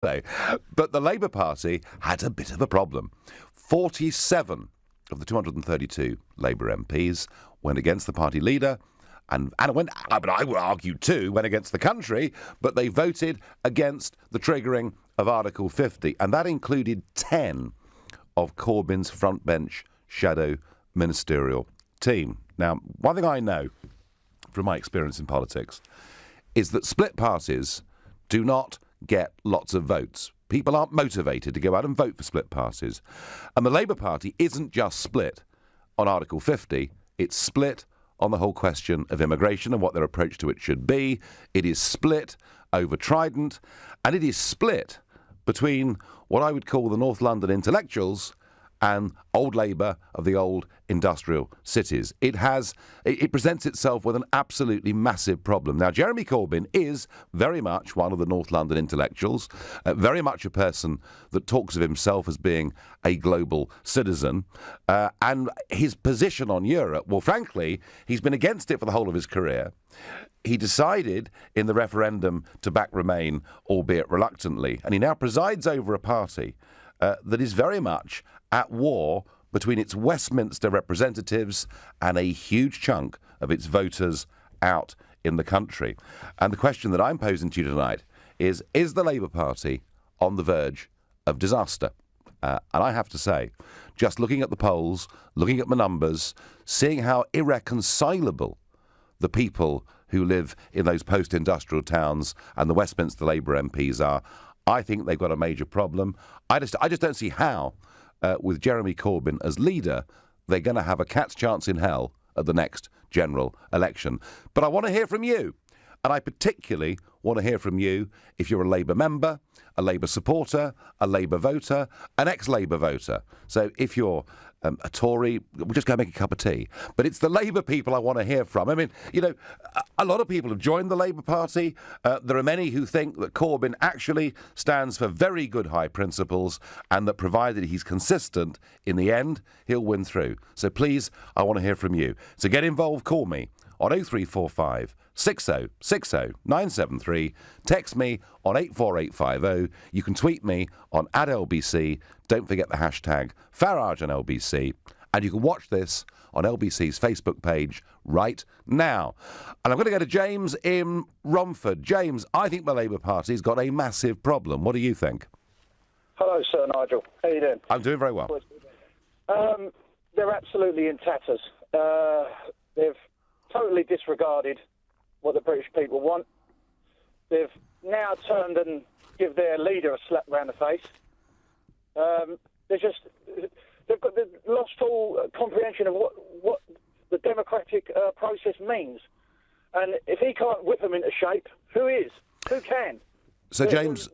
But the Labour Party had a bit of a problem. 47 of the 232 Labour MPs went against the party leader, and I would argue too, went against the country, but they voted against the triggering of Article 50, and that included 10 of Corbyn's frontbench shadow ministerial team. Now, one thing I know from my experience in politics is that split parties do not get lots of votes. People aren't motivated to go out and vote for split parties. And the Labour Party isn't just split on Article 50, it's split on the whole question of immigration and what their approach to it should be. It is split over Trident, and it is split between what I would call the North London intellectuals and old Labour of the old industrial cities. It presents itself with an absolutely massive problem. Now, Jeremy Corbyn is very much one of the North London intellectuals, very much a person that talks of himself as being a global citizen, and his position on Europe, well, frankly, he's been against it for the whole of his career. He decided in the referendum to back Remain, albeit reluctantly, and he now presides over a party that is very much at war between its Westminster representatives and a huge chunk of its voters out in the country. And the question that I'm posing to you tonight is the Labour Party on the verge of disaster? And I have to say, just looking at the polls, looking at the numbers, seeing how irreconcilable the people who live in those post-industrial towns and the Westminster Labour MPs are, I think they've got a major problem. I just don't see how, with Jeremy Corbyn as leader, they're going to have a cat's chance in hell at the next general election. But I want to hear from you. And I particularly want to hear from you if you're a Labour member, a Labour supporter, a Labour voter, an ex-Labour voter. So if you're a Tory, we'll just go make a cup of tea. But it's the Labour people I want to hear from. I mean, you know, a lot of people have joined the Labour Party. There are many who think that Corbyn actually stands for very good high principles and that provided he's consistent, in the end, he'll win through. So please, I want to hear from you. So get involved, call me on 0345 60 60 973. Text me on 84850. You can tweet me on @LBC. Don't forget the hashtag Farage on LBC. And you can watch this on LBC's Facebook page right now. And I'm going to go to James in Romford. James, I think the Labour Party's got a massive problem. What do you think? Hello, Sir Nigel. How are you doing? I'm doing very well. They're absolutely in tatters. They've totally disregarded what the British people want. They've now turned and give their leader a slap round the face. They've lost all comprehension of what the democratic process means. And if he can't whip them into shape, who is? Who can? So James,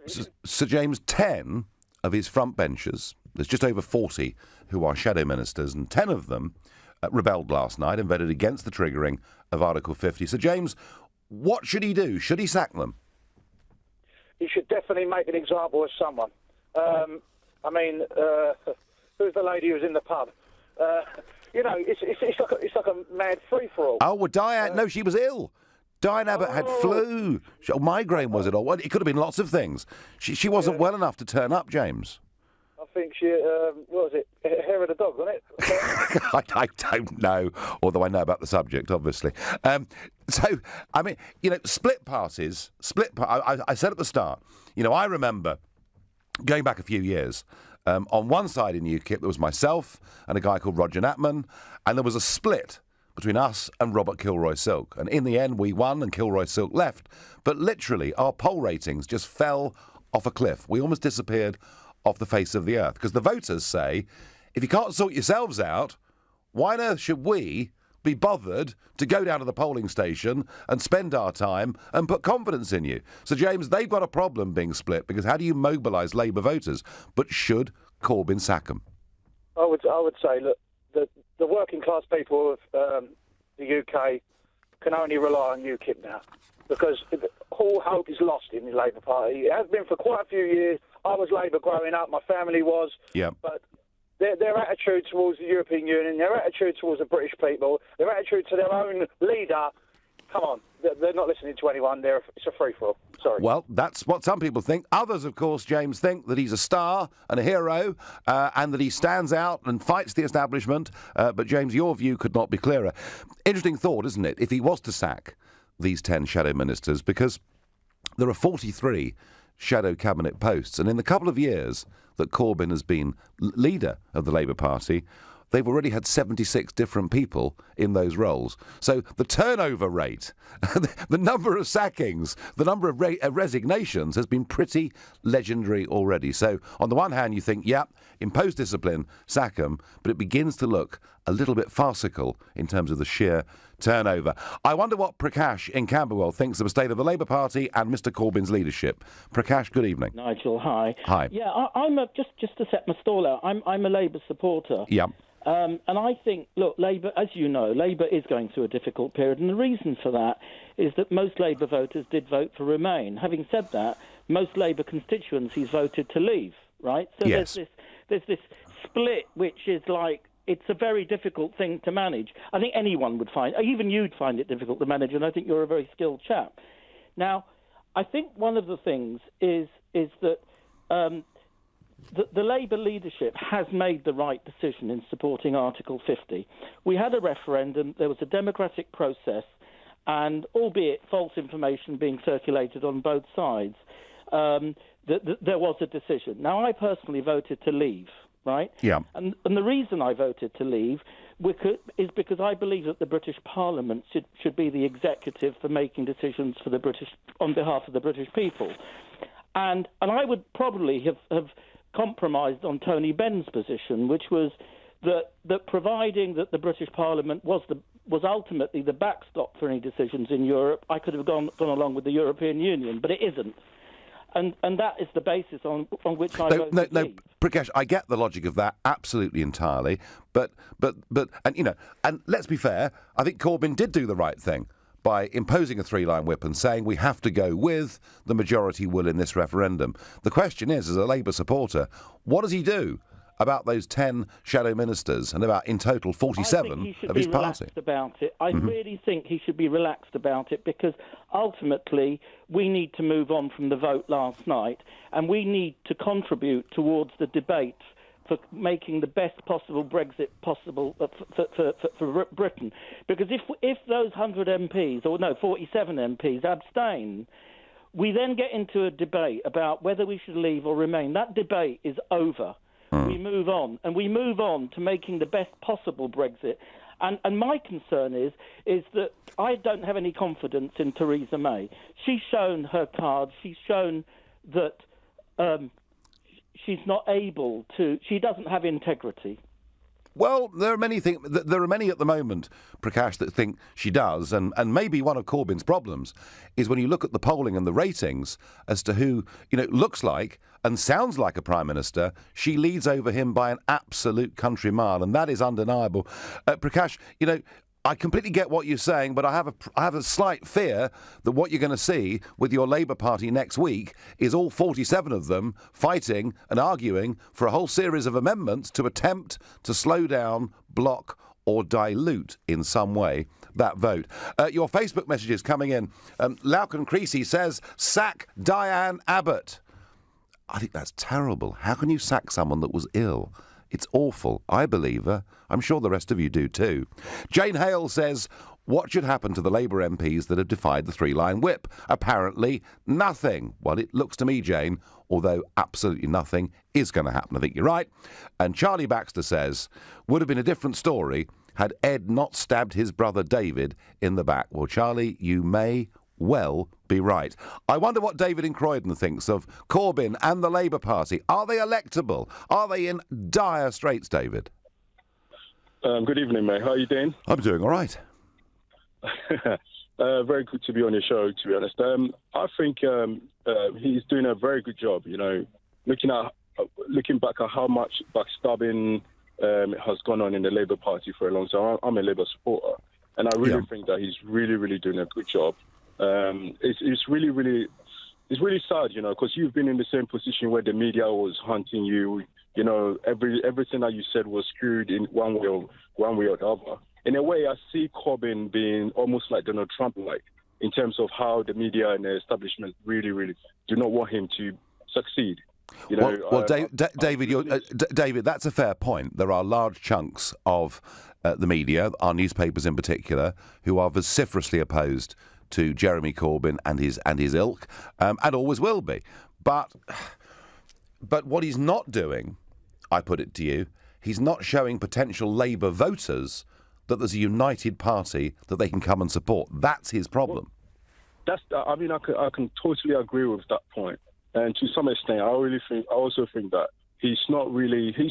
10 of his front benchers, there's just over 40 who are shadow ministers, and 10 of them rebelled last night and voted against the triggering of Article 50. So, James, what should he do? Should he sack them? He should definitely make an example of someone. Who's the lady who was in the pub? It's like a mad free-for-all. Oh, well, Diane, no, she was ill. Diane Abbott had flu. Migraine, was it? Or what? It could have been lots of things. She wasn't well enough to turn up, James. I think she, what was it? Hair of the dog, wasn't it? I don't know, although I know about the subject, obviously. Split parties, I said at the start, I remember going back a few years, on one side in UKIP there was myself and a guy called Roger Natman, and there was a split between us and Robert Kilroy-Silk. And in the end, we won and Kilroy-Silk left. But literally, our poll ratings just fell off a cliff. We almost disappeared off the face of the earth. Because the voters say, if you can't sort yourselves out, why on earth should we be bothered to go down to the polling station and spend our time and put confidence in you? So, James, they've got a problem being split, because how do you mobilise Labour voters? But should Corbyn sack them? I would say, look, the working class people of the UK can only rely on UKIP now, because all hope is lost in the Labour Party. It has been for quite a few years. I was Labour growing up, my family was, but their attitude towards the European Union, their attitude towards the British people, their attitude to their own leader come on. They're not listening to anyone. It's a free-for-all. Sorry. Well, that's what some people think. Others, of course, James, think that he's a star and a hero and that he stands out and fights the establishment. But, James, your view could not be clearer. Interesting thought, isn't it, if he was to sack these 10 shadow ministers, because there are 43 shadow cabinet posts. And in the couple of years that Corbyn has been leader of the Labour Party, they've already had 76 different people in those roles. So the turnover rate, the number of sackings, the number of resignations has been pretty legendary already. So on the one hand, you think, yeah, impose discipline, sack them, but it begins to look a little bit farcical in terms of the sheer turnover. I wonder what Prakash in Camberwell thinks of the state of the Labour Party and Mr Corbyn's leadership. Prakash, good evening. Nigel, hi. Hi. Yeah, I'm just to set my stall out, I'm a Labour supporter. Yeah. And I think, look, Labour, as you know, Labour is going through a difficult period, and the reason for that is that most Labour voters did vote for Remain. Having said that, most Labour constituencies voted to leave, right? So yes. there's this split, which is like, it's a very difficult thing to manage. I think anyone would find, even you'd find it difficult to manage, and I think you're a very skilled chap. Now, I think one of the things is that the Labour leadership has made the right decision in supporting Article 50. We had a referendum, there was a democratic process, and albeit false information being circulated on both sides, there was a decision. Now, I personally voted to leave, right? Yeah. And the reason I voted to leave is because I believe that the British Parliament should be the executive for making decisions for the British on behalf of the British people. And I would probably have compromised on Tony Benn's position, which was that providing that the British Parliament was ultimately the backstop for any decisions in Europe, I could have gone along with the European Union, but it isn't. And that is the basis on which I voted. No, Prakash, I get the logic of that absolutely entirely, but and let's be fair, I think Corbyn did do the right thing by imposing a three-line whip and saying we have to go with the majority will in this referendum. The question is, as a Labour supporter, what does he do about those 10 shadow ministers and about, in total, 47 of his party? About it. I really think he should be relaxed about it, because ultimately we need to move on from the vote last night, and we need to contribute towards the debate for making the best possible Brexit possible for Britain. Because if those 100 MPs, or no, 47 MPs abstain, we then get into a debate about whether we should leave or remain. That debate is over. We move on, and we move on to making the best possible Brexit. And my concern is that I don't have any confidence in Theresa May. She's shown her cards. She's shown that she's not able to. She doesn't have integrity. Well, there are many at the moment, Prakash, that think she does, and maybe one of Corbyn's problems is when you look at the polling and the ratings as to who looks like and sounds like a prime minister, she leads over him by an absolute country mile, and that is undeniable. Prakash, I completely get what you're saying, but I have a slight fear that what you're going to see with your Labour Party next week is all 47 of them fighting and arguing for a whole series of amendments to attempt to slow down, block or dilute in some way that vote. Your Facebook messages coming in. Laucan Creasy says, sack Diane Abbott. I think that's terrible. How can you sack someone that was ill? It's awful. I believe her. I'm sure the rest of you do too. Jane Hale says, what should happen to the Labour MPs that have defied the three-line whip? Apparently nothing. Well, it looks to me, Jane, although absolutely nothing is going to happen. I think you're right. And Charlie Baxter says, would have been a different story had Ed not stabbed his brother David in the back. Well, Charlie, you may well be right. I wonder what David in Croydon thinks of Corbyn and the Labour Party. Are they electable? Are they in dire straits, David? Good evening, mate. How are you doing? I'm doing all right. Very good to be on your show, to be honest. I think he's doing a very good job, looking back at how much backstabbing has gone on in the Labour Party for a long time. I'm a Labour supporter, and I really think that he's really, really doing a good job. It's really sad, because you've been in the same position where the media was hunting you. Everything that you said was skewed in one way or the other. in a way, I see Corbyn being almost like Donald Trump-like in terms of how the media and the establishment really, really do not want him to succeed. You know, David, that's a fair point. There are large chunks of the media, our newspapers in particular, who are vociferously opposed to Jeremy Corbyn and his ilk, and always will be. But what he's not doing, I put it to you, he's not showing potential Labour voters that there's a united party that they can come and support. That's his problem. I can totally agree with that point. And to some extent, I also think that he's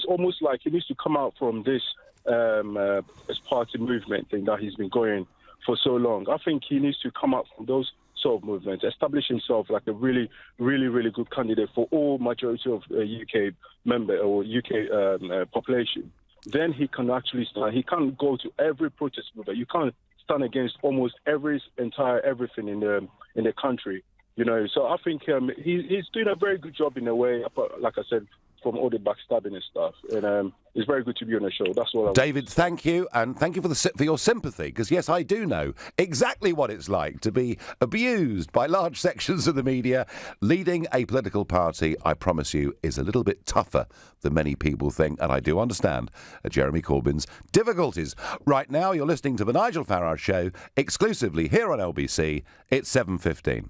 almost like he needs to come out from this as party movement thing that he's been going for so long. I think he needs to come out from those sort of movements, establish himself like a really, really, really good candidate for all majority of UK member or UK population. Then he can actually stand. He can't go to every protest movement. You can't stand against almost everything in the country. You know, so I think he's doing a very good job in a way, like I said, from all the backstabbing and stuff. And it's very good to be on the show. That's all. David, thank you, and thank you for your sympathy, because yes, I do know exactly what it's like to be abused by large sections of the media. Leading a political party, I promise you, is a little bit tougher than many people think, and I do understand Jeremy Corbyn's difficulties. Right now, you're listening to the Nigel Farage Show, exclusively here on LBC. It's 7:15.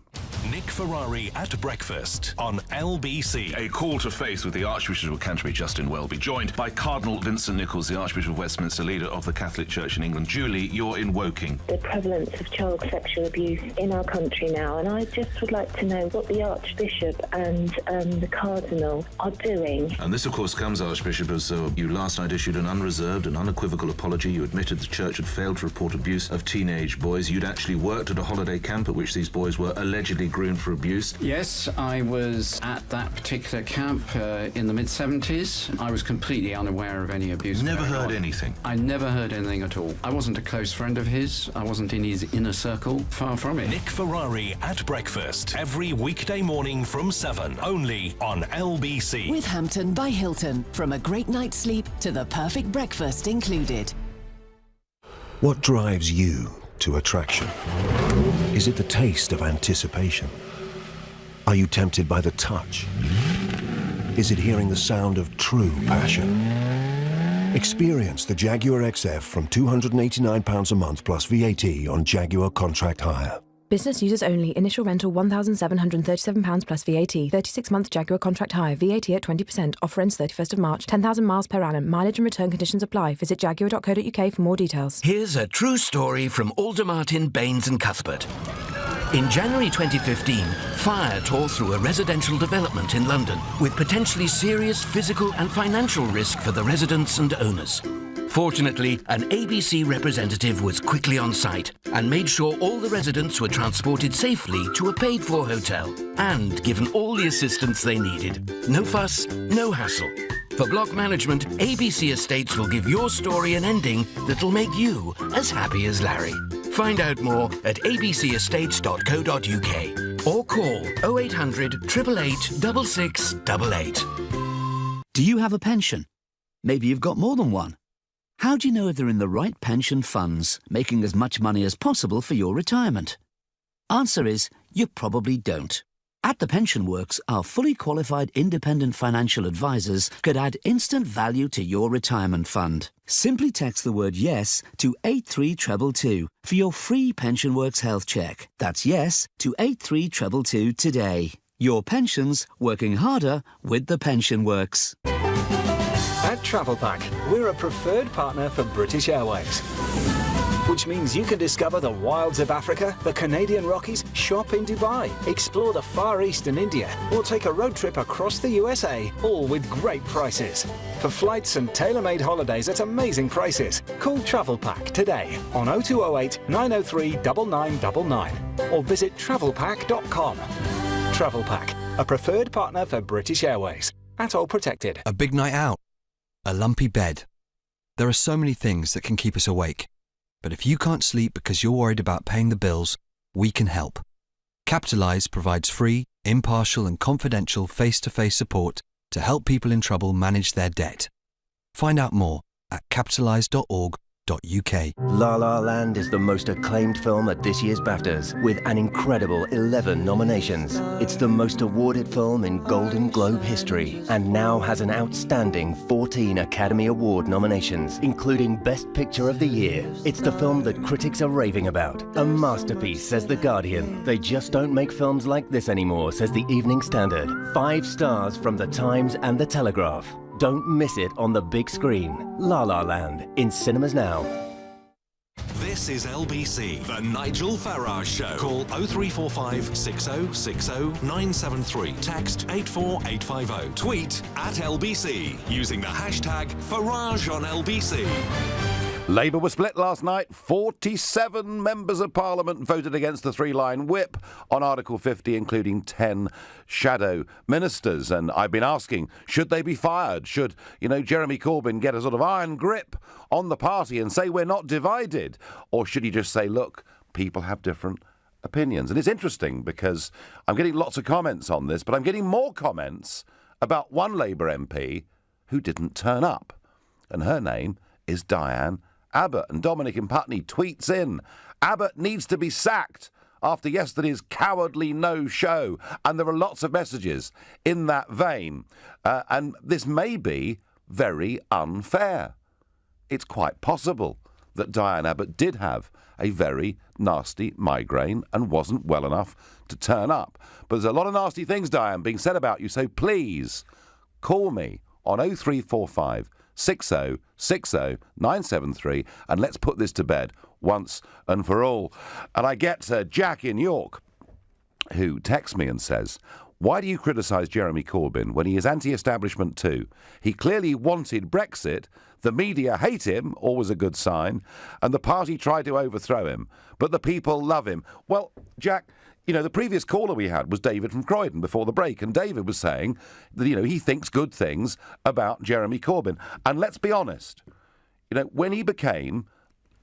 Nick Ferrari at breakfast on LBC. A call to faith with the Archbishop of Canterbury, Justin Welby, joined by Cardinal Vincent Nichols, the Archbishop of Westminster, leader of the Catholic Church in England. Julie, you're in Woking. The prevalence of child sexual abuse in our country now, and I just would like to know what the Archbishop and the Cardinal are doing. And this, of course, comes, Archbishop, as you last night issued an unreserved and unequivocal apology. You admitted the Church had failed to report abuse of teenage boys. You'd actually worked at a holiday camp at which these boys were allegedly groomed for abuse. Yes, I was at that particular camp in the mid-70s. I was completely unaware of any abuse. Never heard anything? I never heard anything at all. I wasn't a close friend of his. I wasn't in his inner circle. Far from it. Nick Ferrari at breakfast every weekday morning from 7, only on LBC. With Hampton by Hilton. From a great night's sleep to the perfect breakfast included. What drives you to attraction? Is it the taste of anticipation? Are you tempted by the touch? Is it hearing the sound of true passion? Experience the Jaguar XF from £289 a month plus VAT on Jaguar contract hire. Business users only. Initial rental £1,737 plus VAT. 36-month Jaguar contract hire. VAT at 20%. Offer ends 31st of March. 10,000 miles per annum. Mileage and return conditions apply. Visit jaguar.co.uk for more details. Here's a true story from Aldermartin, Baines and Cuthbert. In January 2015, fire tore through a residential development in London with potentially serious physical and financial risk for the residents and owners. Fortunately, an ABC representative was quickly on site and made sure all the residents were transported safely to a paid-for hotel and given all the assistance they needed. No fuss, no hassle. For block management, ABC Estates will give your story an ending that'll make you as happy as Larry. Find out more at abcestates.co.uk or call 0800 888 6688. Do you have a pension? Maybe you've got more than one. How do you know if they're in the right pension funds, making as much money as possible for your retirement? Answer is, you probably don't. At The Pension Works, our fully qualified independent financial advisors could add instant value to your retirement fund. Simply text the word YES to 83222 for your free Pension Works health check. That's YES to 83222 today. Your pensions working harder with The Pension Works. At Travel Pack, we're a preferred partner for British Airways, which means you can discover the wilds of Africa, the Canadian Rockies, shop in Dubai, explore the Far East and India, or take a road trip across the USA, all with great prices. For flights and tailor-made holidays at amazing prices, call Travel Pack today on 0208 903 9999 or visit travelpack.com. Travel Pack, a preferred partner for British Airways. At all protected. A big night out. A lumpy bed. There are so many things that can keep us awake. But if you can't sleep because you're worried about paying the bills, we can help. Capitalise provides free, impartial and confidential face-to-face support to help people in trouble manage their debt. Find out more at capitalise.org La La Land is the most acclaimed film at this year's BAFTAs, with an incredible 11 nominations. It's the most awarded film in Golden Globe history, and now has an outstanding 14 Academy Award nominations, including Best Picture of the Year. It's the film that critics are raving about. A masterpiece, says The Guardian. They just don't make films like this anymore, says the Evening Standard. 5 stars from The Times and The Telegraph. Don't miss it on the big screen. La La Land, in cinemas now. This is LBC, the Nigel Farage Show. Call 0345 6060 973. Text 84850. Tweet at LBC using the hashtag Farage on LBC. Labour was split last night. 47 members of Parliament voted against the 3-line whip on Article 50, including 10 shadow ministers. And I've been asking, should they be fired? Should, Jeremy Corbyn get a sort of iron grip on the party and say we're not divided? Or should he just say, look, people have different opinions? And it's interesting because I'm getting lots of comments on this, but I'm getting more comments about one Labour MP who didn't turn up. And her name is Diane Abbott. And Dominic in Putney tweets in, Abbott needs to be sacked after yesterday's cowardly no-show. And there are lots of messages in that vein. And this may be very unfair. It's quite possible that Diane Abbott did have a very nasty migraine and wasn't well enough to turn up. But there's a lot of nasty things, Diane, being said about you. So please call me on 0345 6060 973 and let's put this to bed once and for all. And I get Jack in York who texts me and says, why do you criticise Jeremy Corbyn when he is anti-establishment too? He clearly wanted Brexit, the media hate him, always a good sign, and the party tried to overthrow him, but the people love him. Well, Jack, the previous caller we had was David from Croydon before the break, and David was saying that, he thinks good things about Jeremy Corbyn. And let's be honest, when he became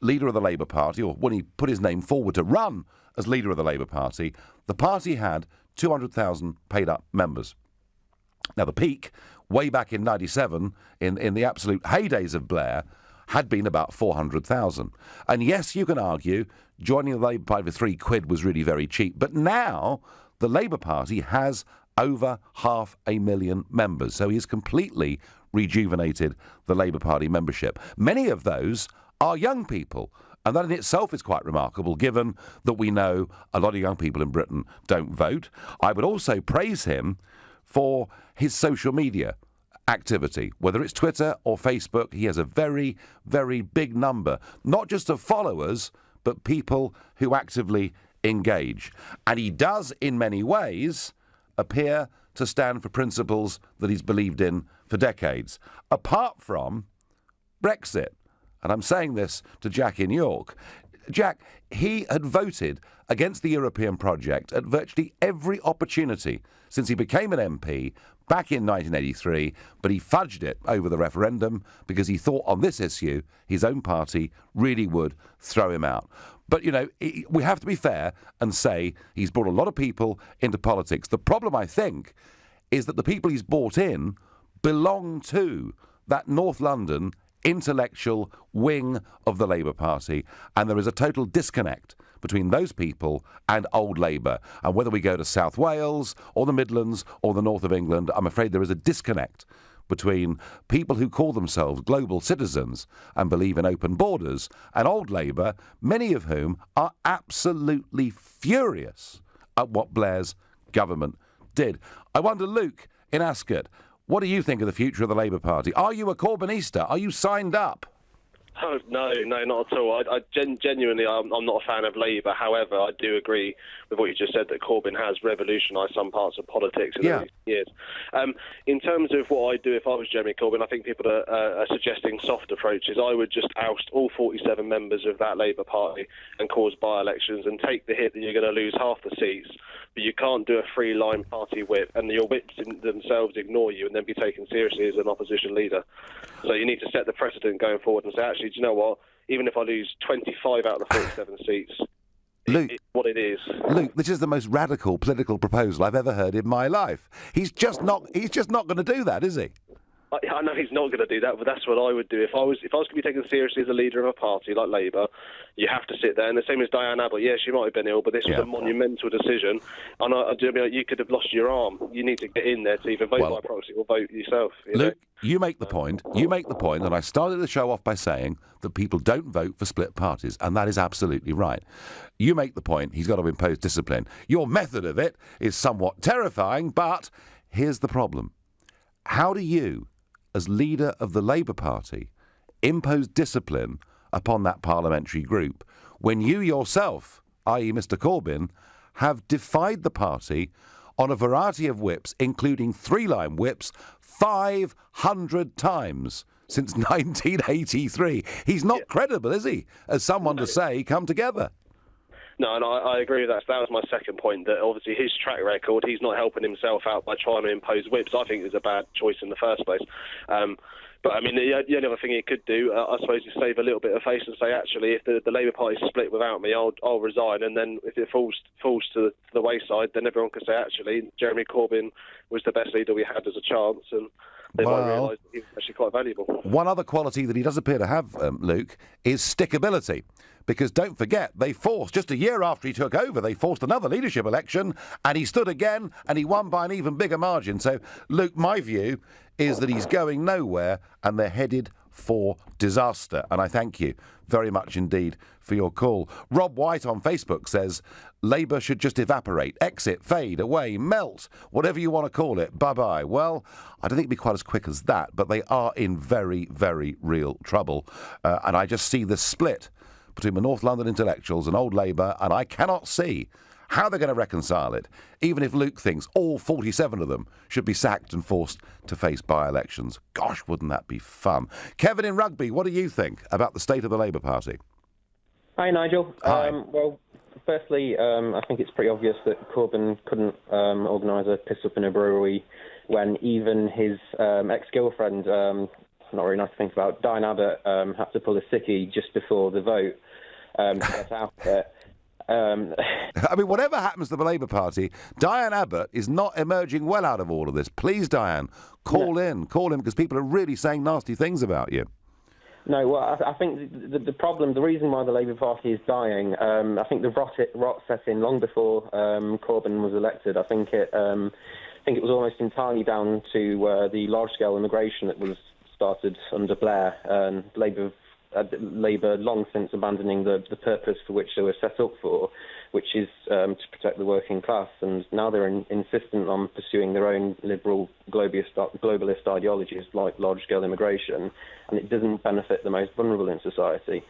leader of the Labour Party, or when he put his name forward to run as leader of the party had 200,000 paid-up members. Now, the peak, way back in 97, in the absolute heydays of Blair, had been about 400,000. And yes, you can argue joining the Labour Party for £3 was really very cheap. But now the Labour Party has over 500,000 members. So he's completely rejuvenated the Labour Party membership. Many of those are young people. And that in itself is quite remarkable, given that we know a lot of young people in Britain don't vote. I would also praise him for his social media activity, whether it's Twitter or Facebook. He has a very, very big number, not just of followers, but people who actively engage. And he does, in many ways, appear to stand for principles that he's believed in for decades, apart from Brexit. And I'm saying this to Jack in York. Jack, he had voted against the European project at virtually every opportunity since he became an MP back in 1983, but he fudged it over the referendum because he thought on this issue his own party really would throw him out. But, we have to be fair and say he's brought a lot of people into politics. The problem, I think, is that the people he's brought in belong to that North London intellectual wing of the Labour Party, and there is a total disconnect between those people and old Labour. And whether we go to South Wales or the Midlands or the north of England, I'm afraid there is a disconnect between people who call themselves global citizens and believe in open borders and old Labour, many of whom are absolutely furious at what Blair's government did. I wonder, Luke in Ascot, what do you think of the future of the Labour Party? Are you a Corbynista? Are you signed up? Oh, no, not at all. Genuinely, I'm not a fan of Labour. However, I do agree with what you just said, that Corbyn has revolutionised some parts of politics in recent years. In terms of what I'd do if I was Jeremy Corbyn, I think people are suggesting soft approaches. I would just oust all 47 members of that Labour Party and cause by-elections and take the hit that you're going to lose half the seats. But you can't do a three-line party whip, and your whips themselves ignore you and then be taken seriously as an opposition leader. So you need to set the precedent going forward and say, actually, do you know what? Even if I lose 25 out of the 47 seats, Luke, it's what it is. Luke, this is the most radical political proposal I've ever heard in my life. He's just not going to do that, is he? I know he's not going to do that, but that's what I would do if I was going to be taken seriously as a leader of a party like Labour. You have to sit there, and the same as Diane Abbott. Yeah, she might have been ill, but this was a monumental decision, and you could have lost your arm. You need to get in there to either vote by proxy or vote yourself. Luke, you make the point. You make the point, and I started the show off by saying that people don't vote for split parties, and that is absolutely right. You make the point. He's got to impose discipline. Your method of it is somewhat terrifying, but here's the problem: how do you, as leader of the Labour Party, impose discipline upon that parliamentary group when you yourself, i.e. Mr Corbyn, have defied the party on a variety of whips, including three-line whips, 500 times since 1983? He's not credible, is he, as someone to say, come together? No, and I agree with that. That was my second point, that obviously his track record, he's not helping himself out by trying to impose whips. I think it was a bad choice in the first place. But, I mean, the only other thing he could do, I suppose, is save a little bit of face and say, actually, if the Labour Party's split without me, I'll resign. And then if it falls to the wayside, then everyone can say, actually, Jeremy Corbyn was the best leader we had as a chance. And they might realise that he was actually quite valuable. One other quality that he does appear to have, Luke, is stickability. Because don't forget, they forced, just a year after he took over, they forced another leadership election, and he stood again, and he won by an even bigger margin. So, Luke, my view is that he's going nowhere, and they're headed for disaster. And I thank you very much indeed for your call. Rob White on Facebook says, Labour should just evaporate, exit, fade, away, melt, whatever you want to call it, bye-bye. Well, I don't think it'd be quite as quick as that, but they are in very, very real trouble. And I just see the split between the North London intellectuals and Old Labour, and I cannot see how they're going to reconcile it, even if Luke thinks all 47 of them should be sacked and forced to face by-elections. Gosh, wouldn't that be fun? Kevin in Rugby, what do you think about the state of the Labour Party? Hi, Nigel. Hi. Well, firstly, I think it's pretty obvious that Corbyn couldn't organise a piss-up in a brewery when even his ex-girlfriend, not really nice to think about, Diane Abbott, had to pull a sickie just before the vote to get out of it. I mean, whatever happens to the Labour Party, Diane Abbott is not emerging well out of all of this. Please, Diane, call in, because people are really saying nasty things about you. No, well, I think the problem, the reason why the Labour Party is dying, I think the rot set in long before Corbyn was elected. I think it was almost entirely down to the large-scale immigration that was started under Blair, and Labour long since abandoning the purpose for which they were set up for, which is to protect the working class, and now they're insistent on pursuing their own liberal globalist ideologies like large-scale immigration, and it doesn't benefit the most vulnerable in society.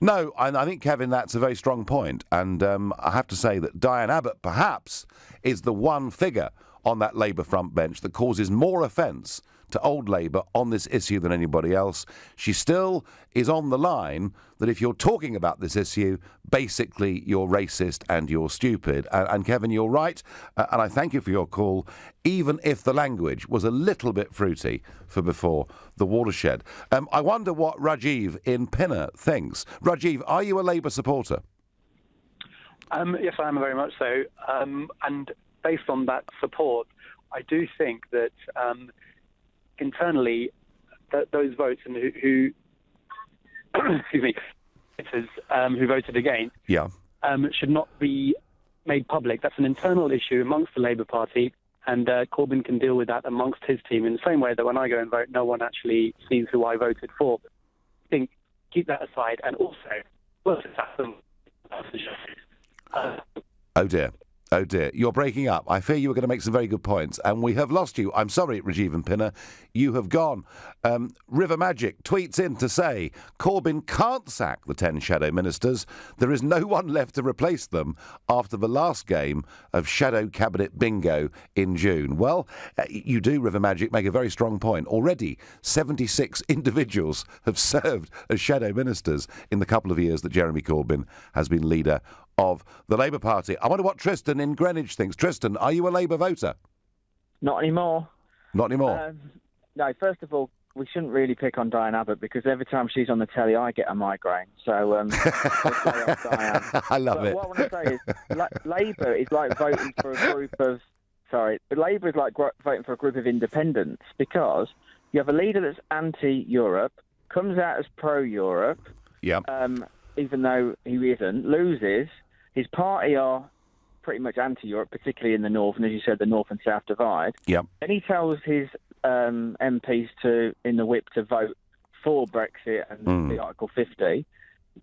No, I think, Kevin, that's a very strong point, and I have to say that Diane Abbott perhaps is the one figure on that Labour front bench that causes more offence to Old Labour on this issue than anybody else. She still is on the line that if you're talking about this issue, basically you're racist and you're stupid. And Kevin, you're right, and I thank you for your call, even if the language was a little bit fruity for before the watershed. I wonder what Rajiv in Pinner thinks. Rajiv, are you a Labour supporter? Yes, I am very much so. And based on that support, I do think that internally, those votes and who excuse me, who voted against, should not be made public. That's an internal issue amongst the Labour Party, and Corbyn can deal with that amongst his team in the same way that when I go and vote, no one actually sees who I voted for. I think keep that aside, and also, oh dear. Oh dear, you're breaking up. I fear you were going to make some very good points, and we have lost you. I'm sorry, Rajiv and Pinner, you have gone. River Magic tweets in to say, Corbyn can't sack the 10 shadow ministers. There is no one left to replace them after the last game of shadow cabinet bingo in June. Well, you do, River Magic, make a very strong point. Already, 76 individuals have served as shadow ministers in the couple of years that Jeremy Corbyn has been leader of the Labour Party. I wonder what Tristan in Greenwich thinks. Tristan, are you a Labour voter? Not anymore. Not anymore? No, first of all, we shouldn't really pick on Diane Abbott because every time she's on the telly, I get a migraine. So, Diane. I love it. What I want to say is, Labour is like voting for a group of... Labour is like voting for a group of independents because You have a leader that's anti-Europe, comes out as pro-Europe, even though he isn't, loses. His party are pretty much anti-Europe, particularly in the north, and as you said, the north and south divide. Yep. Then he tells his MPs in the whip to vote for Brexit and the Article 50.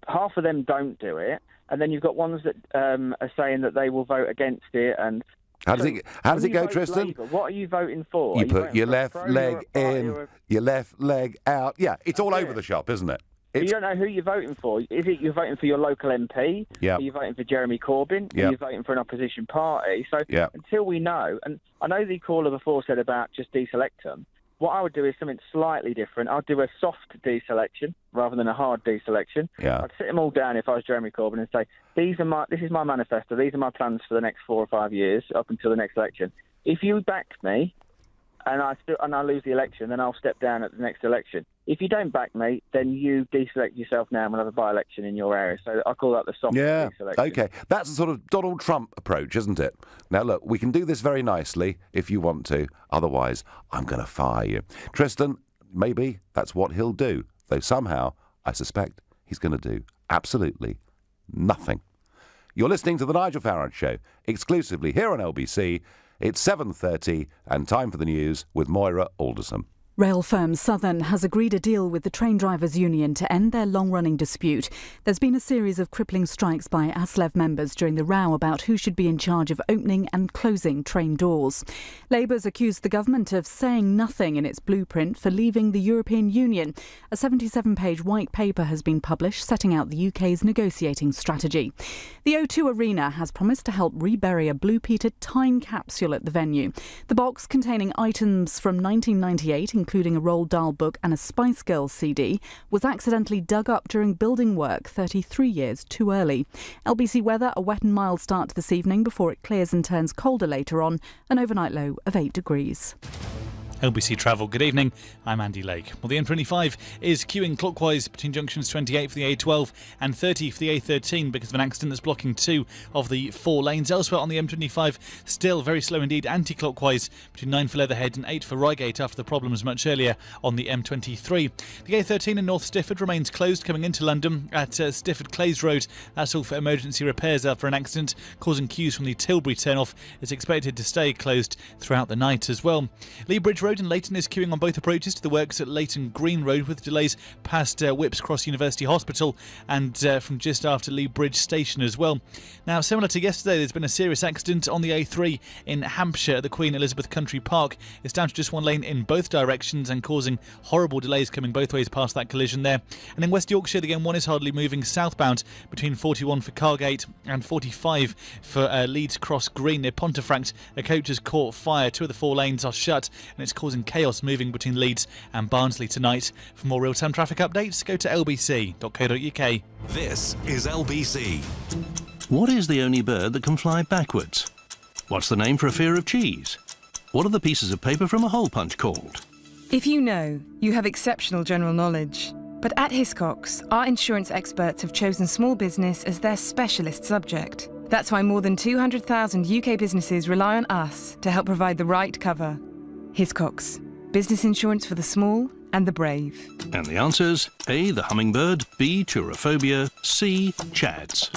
Half of them don't do it, and then you've got ones that are saying that they will vote against it. And how does it go, Tristan? Labour, what are you voting for? You put your left leg in, your left leg out. Yeah, it's all over the shop, isn't it? You don't know who you're voting for. Is it you're voting for your local MP? Yeah. Are you voting for Jeremy Corbyn? Yeah. Are you voting for an opposition party? So until we know, and I know the caller before said about just deselect them, what I would do is something slightly different. I'd do a soft deselection rather than a hard deselection. Yeah. I'd sit them all down if I was Jeremy Corbyn and say, this is my manifesto, these are my plans for the next 4 or 5 years up until the next election. If you back me and I lose the election, then I'll step down at the next election. If you don't back me, then you deselect yourself now and we'll have a by-election in your area. So I call that the soft deselection. OK. That's the sort of Donald Trump approach, isn't it? Now, look, we can do this very nicely if you want to. Otherwise, I'm going to fire you. Tristan, maybe that's what he'll do. Though somehow, I suspect he's going to do absolutely nothing. You're listening to The Nigel Farage Show, exclusively here on LBC. It's 7:30 and time for the news with Moira Alderson. Rail firm Southern has agreed a deal with the Train Drivers' Union to end their long-running dispute. There's been a series of crippling strikes by ASLEF members during the row about who should be in charge of opening and closing train doors. Labour's accused the government of saying nothing in its blueprint for leaving the European Union. A 77-page white paper has been published setting out the UK's negotiating strategy. The O2 Arena has promised to help rebury a blue-peated time capsule at the venue. The box, containing items from 1998, including a Roald Dahl book and a Spice Girls CD, was accidentally dug up during building work 33 years too early. LBC weather, a wet and mild start this evening before it clears and turns colder later on, an overnight low of 8 degrees. LBC Travel, good evening. I'm Andy Lake. Well, the M25 is queuing clockwise between junctions 28 for the A12 and 30 for the A13 because of an accident that's blocking 2 of the 4 lanes. Elsewhere on the M25, still very slow indeed, anti-clockwise between 9 for Leatherhead and 8 for Reigate after the problems much earlier on the M23. The A13 in North Stifford remains closed coming into London at Stifford Clays Road. That's all for emergency repairs after an accident causing queues from the Tilbury turn-off. It's expected to stay closed throughout the night as well. Lea Bridge Road in Leighton is queuing on both approaches to the works at Leighton Green Road with delays past Whipps Cross University Hospital and from just after Lea Bridge Station as well. Now, similar to yesterday, there's been a serious accident on the A3 in Hampshire at the Queen Elizabeth Country Park. It's down to just one lane in both directions and causing horrible delays coming both ways past that collision there. And in West Yorkshire, the M1 is hardly moving southbound between 41 for Cargate and 45 for Leeds Cross Green near Pontefract. A coach has caught fire. 2 of the 4 lanes are shut and it's causing chaos moving between Leeds and Barnsley tonight. For more real-time traffic updates, go to lbc.co.uk. This is LBC. What is the only bird that can fly backwards? What's the name for a fear of cheese? What are the pieces of paper from a hole punch called? If you know, you have exceptional general knowledge. But at Hiscox, our insurance experts have chosen small business as their specialist subject. That's why more than 200,000 UK businesses rely on us to help provide the right cover. Hiscox, business insurance for the small and the brave. And the answers: A, the hummingbird, B, turophobia, C, chads.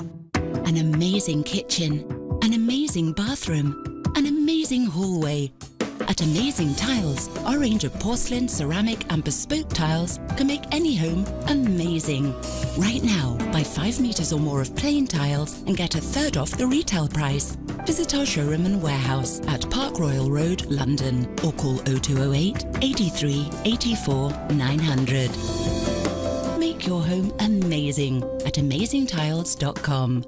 An amazing kitchen, an amazing bathroom, an amazing hallway. At Amazing Tiles, our range of porcelain, ceramic and bespoke tiles can make any home amazing. Right now, buy 5 metres or more of plain tiles and get 1/3 off the retail price. Visit our showroom and warehouse at Park Royal Road, London, or call 0208 83 84 900. Make your home amazing at amazingtiles.com.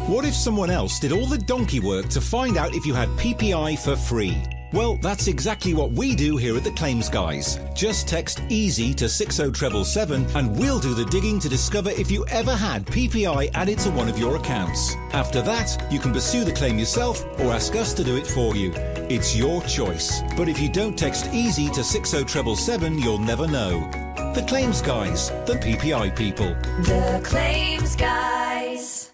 What if someone else did all the donkey work to find out if you had PPI for free? Well, that's exactly what we do here at the Claims Guys. Just text EASY to 60777 and we'll do the digging to discover if you ever had PPI added to one of your accounts. After that, you can pursue the claim yourself or ask us to do it for you. It's your choice. But if you don't text EASY to 60777, you'll never know. The Claims Guys, the PPI people. The Claims Guys.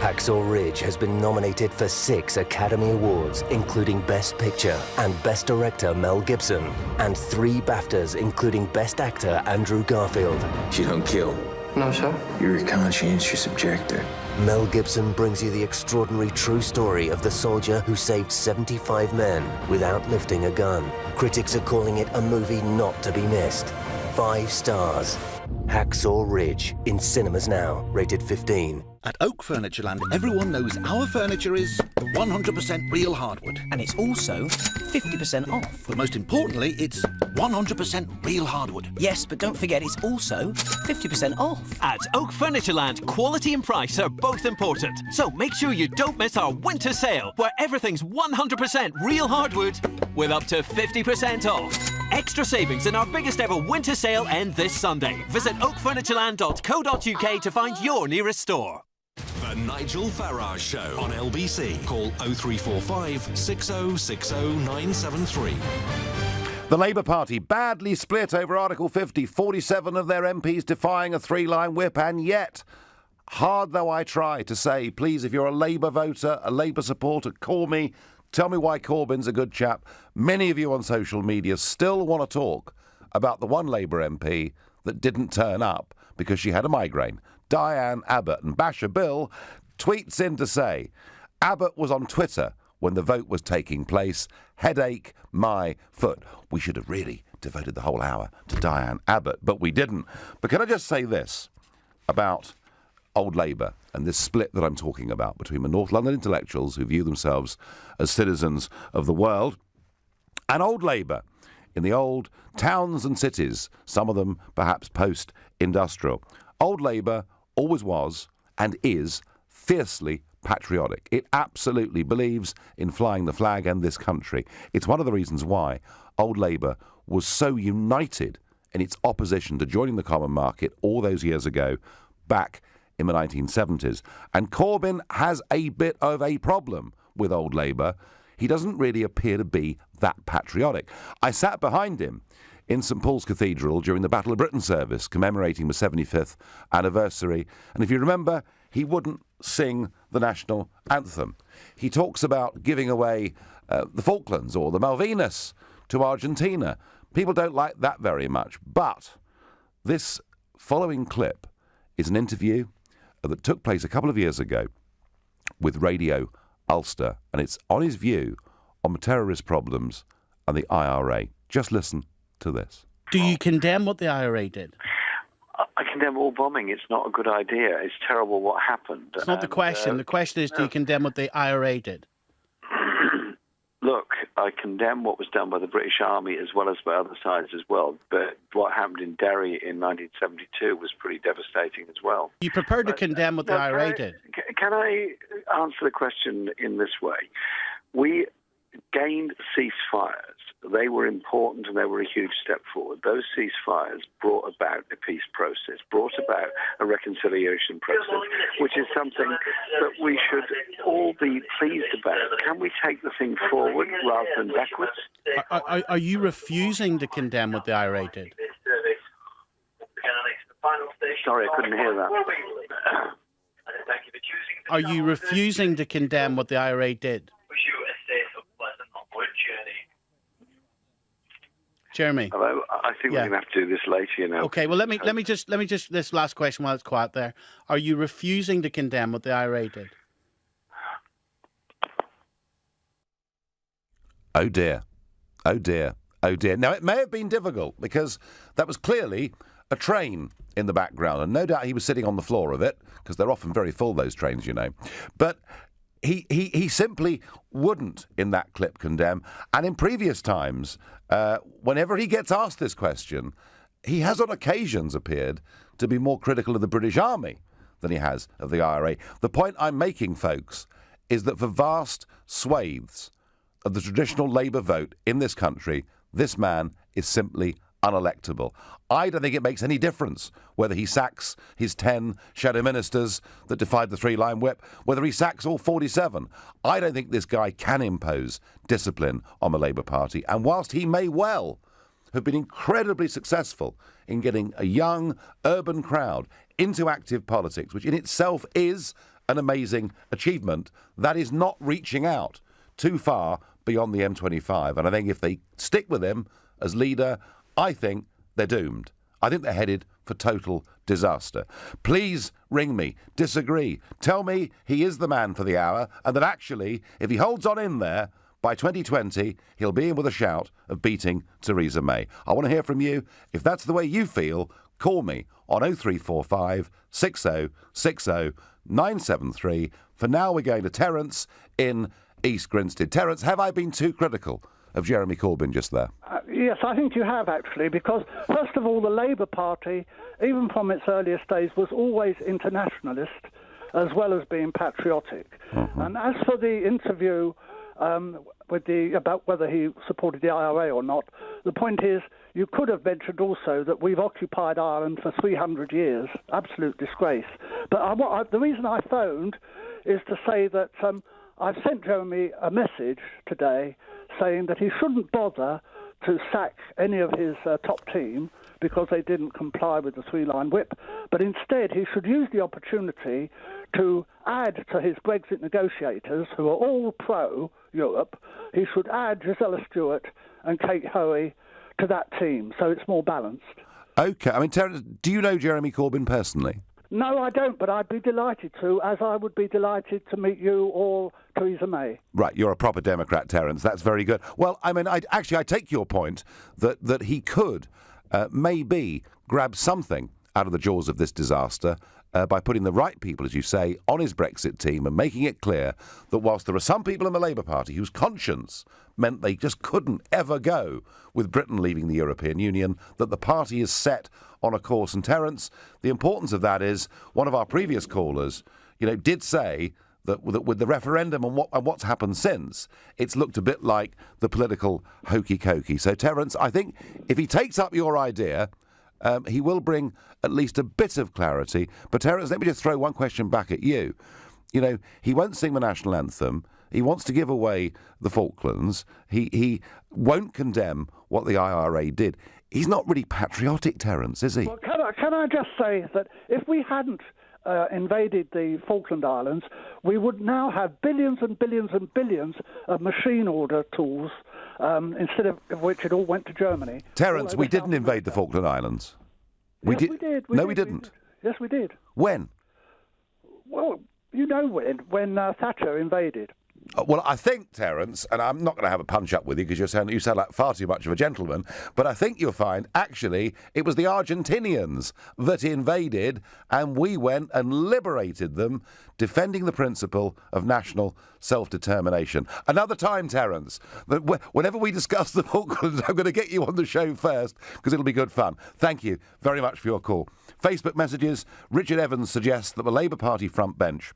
Hacksaw Ridge has been nominated for 6 Academy Awards, including Best Picture and Best Director Mel Gibson, and 3 BAFTAs, including Best Actor Andrew Garfield. She don't kill. No, sir. You're a conscientious objector. Mel Gibson brings you the extraordinary true story of the soldier who saved 75 men without lifting a gun. Critics are calling it a movie not to be missed. 5 stars. Hacksaw Ridge, in cinemas now, rated 15. At Oak Furnitureland, everyone knows our furniture is 100% real hardwood. And it's also 50% off. But most importantly, it's 100% real hardwood. Yes, but don't forget it's also 50% off. At Oak Furnitureland, quality and price are both important. So make sure you don't miss our winter sale, where everything's 100% real hardwood with up to 50% off. Extra savings in our biggest ever winter sale end this Sunday. Visit oakfurnitureland.co.uk to find your nearest store. The Nigel Farage Show on LBC. Call 0345 6060 973. The Labour Party badly split over Article 50, 47 of their MPs defying a 3-line whip, and yet, hard though I try to say, please, if you're a Labour voter, a Labour supporter, call me, tell me why Corbyn's a good chap. Many of you on social media still want to talk about the one Labour MP that didn't turn up because she had a migraine. Diane Abbott. And Basher Bill tweets in to say, Abbott was on Twitter when the vote was taking place. Headache, my foot. We should have really devoted the whole hour to Diane Abbott, but we didn't. But can I just say this about old Labour and this split that I'm talking about between the North London intellectuals who view themselves as citizens of the world and old Labour in the old towns and cities, some of them perhaps post-industrial. Old Labour always was and is fiercely patriotic. It absolutely believes in flying the flag and this country. It's one of the reasons why old Labour was so united in its opposition to joining the common market all those years ago, back in the 1970s. And Corbyn has a bit of a problem with old Labour. He doesn't really appear to be that patriotic. I sat behind him in St Paul's Cathedral during the Battle of Britain service, commemorating the 75th anniversary. And if you remember, he wouldn't sing the national anthem. He talks about giving away the Falklands or the Malvinas to Argentina. People don't like that very much. But this following clip is an interview that took place a couple of years ago with Radio Ulster, and it's on his view on the terrorist problems and the IRA. Just listen to this. Do you condemn what the IRA did? I condemn all bombing. It's not a good idea. It's terrible what happened. It's not the question. The question is, do you condemn what the IRA did? Look, I condemn what was done by the British Army as well as by other sides as well. But what happened in Derry in 1972 was pretty devastating as well. You prepared to condemn what the IRA did? Can I answer the question in this way? We gained ceasefires. They were important and they were a huge step forward. Those ceasefires brought about a peace process, brought about a reconciliation process, which is something that we should all be pleased about. Can we take the thing forward rather than backwards? Are you refusing to condemn what the IRA did? Sorry, I couldn't hear that. Are you refusing to condemn what the IRA did? Jeremy. Hello. I think we're going to have to do this later, you know. Okay. Well, let me just this last question while it's quiet there. Are you refusing to condemn what the IRA did? Oh dear, oh dear, oh dear. Now it may have been difficult because that was clearly a train in the background, and no doubt he was sitting on the floor of it because they're often very full, those trains, you know. But he simply wouldn't in that clip condemn. And in previous times, whenever he gets asked this question, he has on occasions appeared to be more critical of the British Army than he has of the IRA. The point I'm making, folks, is that for vast swathes of the traditional Labour vote in this country, this man is simply unelectable. I don't think it makes any difference whether he sacks his 10 shadow ministers that defied the 3-line whip, whether he sacks all 47. I don't think this guy can impose discipline on the Labour Party. And whilst he may well have been incredibly successful in getting a young, urban crowd into active politics, which in itself is an amazing achievement. That is not reaching out too far beyond the M25. And I think if they stick with him as leader, I think they're doomed. I think they're headed for total disaster. Please ring me, disagree. Tell me he is the man for the hour and that actually, if he holds on in there, by 2020, he'll be in with a shout of beating Theresa May. I want to hear from you. If that's the way you feel, call me on 0345 60 60 973. For now, we're going to Terence in East Grinstead. Terence, have I been too critical of Jeremy Corbyn just there? Yes, I think you have, actually, because, first of all, the Labour Party, even from its earliest days, was always internationalist as well as being patriotic. And as for the interview about whether he supported the IRA or not, the point is you could have mentioned also that we've occupied Ireland for 300 years. Absolute disgrace. But the reason I phoned is to say that I've sent Jeremy a message today saying that he shouldn't bother to sack any of his top team because they didn't comply with the three-line whip, but instead he should use the opportunity to add to his Brexit negotiators, who are all pro-Europe, he should add Gisela Stewart and Kate Hoey to that team, so it's more balanced. OK. I mean, Terence, do you know Jeremy Corbyn personally? No, I don't, but I'd be delighted to, as I would be delighted to meet you or Theresa May. Right, you're a proper Democrat, Terence. That's very good. Well, I mean, I take your point that he could maybe grab something out of the jaws of this disaster by putting the right people, as you say, on his Brexit team and making it clear that whilst there are some people in the Labour Party whose conscience meant they just couldn't ever go with Britain leaving the European Union, that the party is set on a course. And Terence, the importance of that is one of our previous callers, did say that with the referendum and what's happened since, it's looked a bit like the political hokey-cokey. So, Terence, I think if he takes up your idea, he will bring at least a bit of clarity. But, Terence, let me just throw one question back at you. He won't sing the national anthem. He wants to give away the Falklands. He won't condemn what the IRA did. He's not really patriotic, Terence, is he? Well, can I just say that if we hadn't invaded the Falkland Islands, we would now have billions and billions and billions of machine order tools, instead of which it all went to Germany. Terence, we didn't invade the Falkland Islands. We did. We didn't. Yes, we did. When? Well, you know when Thatcher invaded. Well, I think, Terence, and I'm not going to have a punch-up with you because you sound like far too much of a gentleman, but I think you'll find, actually, it was the Argentinians that invaded and we went and liberated them, defending the principle of national self-determination. Another time, Terence, whenever we discuss the Falklands, I'm going to get you on the show first because it'll be good fun. Thank you very much for your call. Facebook messages. Richard Evans suggests that the Labour Party front bench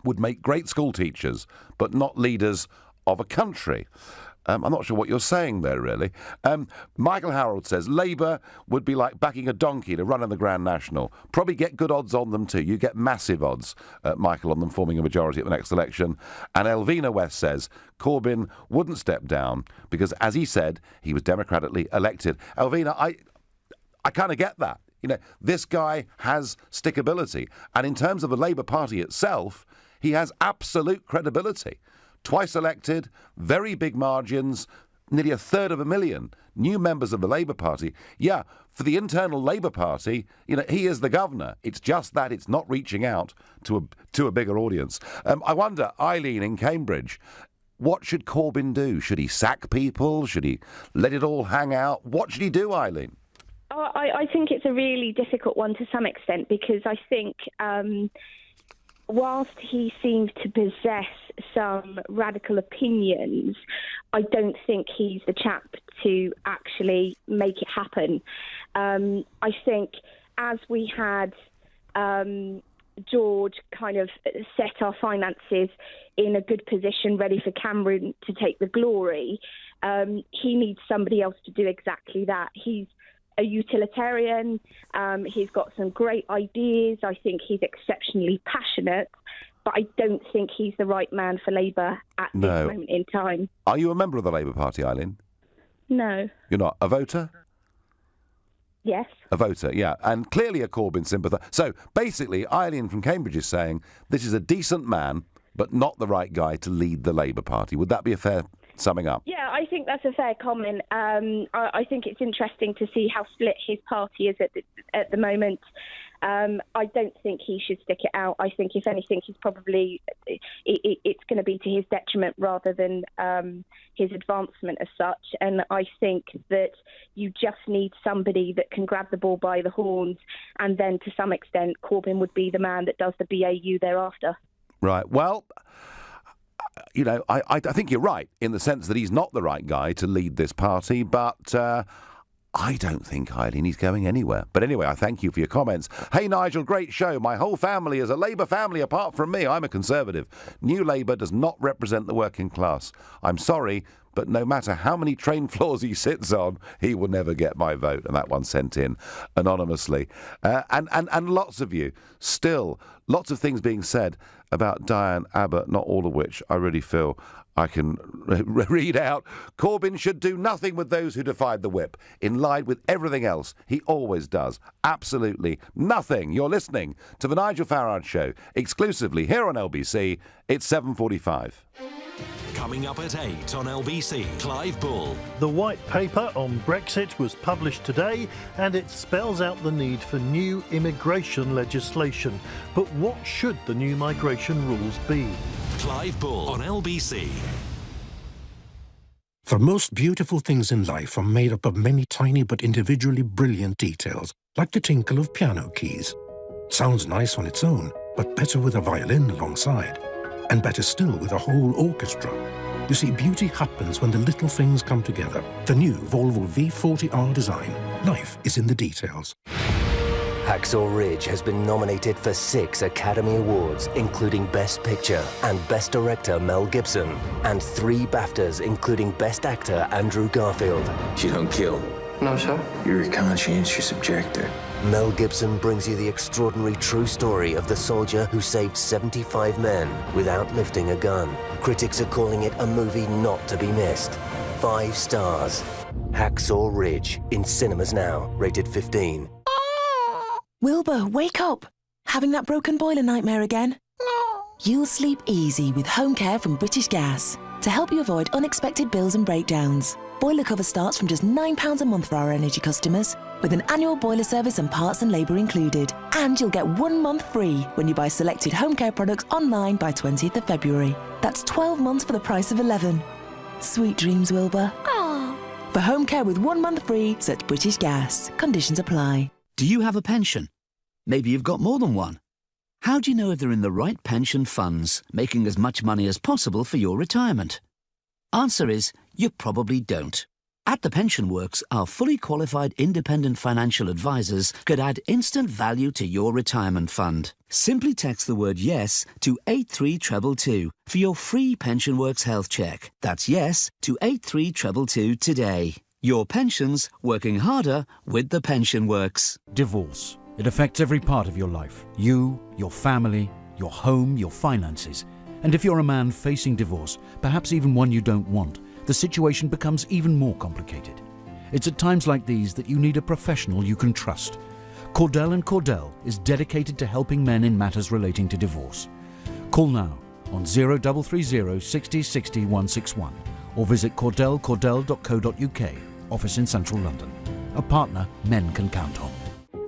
would make great school teachers, but not leaders of a country. I'm not sure what you're saying there, really. Michael Harold says, Labour would be like backing a donkey to run in the Grand National. Probably get good odds on them too. You get massive odds, Michael, on them forming a majority at the next election. And Elvina West says, Corbyn wouldn't step down because, as he said, he was democratically elected. Elvina, I kind of get that. This guy has stickability. And in terms of the Labour Party itself, he has absolute credibility. Twice elected, very big margins, nearly 1/3 new members of the Labour Party. Yeah, for the internal Labour Party, he is the governor. It's just that it's not reaching out to a bigger audience. I wonder, Eileen in Cambridge, what should Corbyn do? Should he sack people? Should he let it all hang out? What should he do, Eileen? I think it's a really difficult one to some extent because I think whilst he seems to possess some radical opinions, I don't think he's the chap to actually make it happen. I think as we had George kind of set our finances in a good position, ready for Cameron to take the glory, he needs somebody else to do exactly that. He's a utilitarian. He's got some great ideas. I think he's exceptionally passionate, but I don't think he's the right man for Labour at this moment in time. Are you a member of the Labour Party, Eileen? No. You're not? A voter? Yes. A voter, yeah. And clearly a Corbyn sympathiser. So basically, Eileen from Cambridge is saying this is a decent man, but not the right guy to lead the Labour Party. Would that be a fair summing up? Yeah, I think that's a fair comment. I think it's interesting to see how split his party is at the moment. I don't think he should stick it out. I think, if anything, he's probably it's going to be to his detriment rather than his advancement as such. And I think that you just need somebody that can grab the ball by the horns, and then to some extent, Corbyn would be the man that does the BAU thereafter. Right. Well, you know, I think you're right in the sense that he's not the right guy to lead this party, but I don't think, Eileen, he's going anywhere. But anyway, I thank you for your comments. Hey, Nigel, great show. My whole family is a Labour family apart from me. I'm a Conservative. New Labour does not represent the working class. I'm sorry, but no matter how many train floors he sits on, he will never get my vote. And that one sent in anonymously. And lots of you, still, lots of things being said about Diane Abbott, not all of which I really feel I can read out. Corbyn should do nothing with those who defied the whip. In line with everything else he always does. Absolutely nothing. You're listening to The Nigel Farage Show, exclusively here on LBC. It's 7:45. Coming up at 8 on LBC, Clive Bull. The white paper on Brexit was published today, and it spells out the need for new immigration legislation. But what should the new migration rules be? Clive Bull on LBC. The most beautiful things in life are made up of many tiny but individually brilliant details, like the tinkle of piano keys. Sounds nice on its own, but better with a violin alongside. And better still with a whole orchestra. You see, beauty happens when the little things come together. The new Volvo V40R design. Life is in the details. Hacksaw Ridge has been nominated for 6 Academy Awards, including Best Picture and Best Director Mel Gibson, and 3 BAFTAs, including Best Actor Andrew Garfield. You don't kill. No, sir. You're a conscientious objector. Mel Gibson brings you the extraordinary true story of the soldier who saved 75 men without lifting a gun. Critics are calling it a movie not to be missed. 5 stars. Hacksaw Ridge, in cinemas now, rated 15. Wilbur, wake up! Having that broken boiler nightmare again? No. You'll sleep easy with home care from British Gas to help you avoid unexpected bills and breakdowns. Boiler cover starts from just £9 a month for our energy customers, with an annual boiler service and parts and labour included. And you'll get 1 month free when you buy selected home care products online by 20th of February. That's 12 months for the price of 11. Sweet dreams, Wilbur. Aww. For home care with 1 month free, search British Gas. Conditions apply. Do you have a pension? Maybe you've got more than one. How do you know if they're in the right pension funds, making as much money as possible for your retirement? Answer is, you probably don't. At The Pension Works, our fully qualified independent financial advisors could add instant value to your retirement fund. Simply text the word YES to 83222 for your free Pension Works health check. That's YES to 83222 today. Your pensions working harder with The Pension Works. Divorce. It affects every part of your life. You, your family, your home, your finances. And if you're a man facing divorce, perhaps even one you don't want, the situation becomes even more complicated. It's at times like these that you need a professional you can trust. Cordell & Cordell is dedicated to helping men in matters relating to divorce. Call now on 0330 60 60 161 or visit cordell.co.uk, office in central London. A partner men can count on.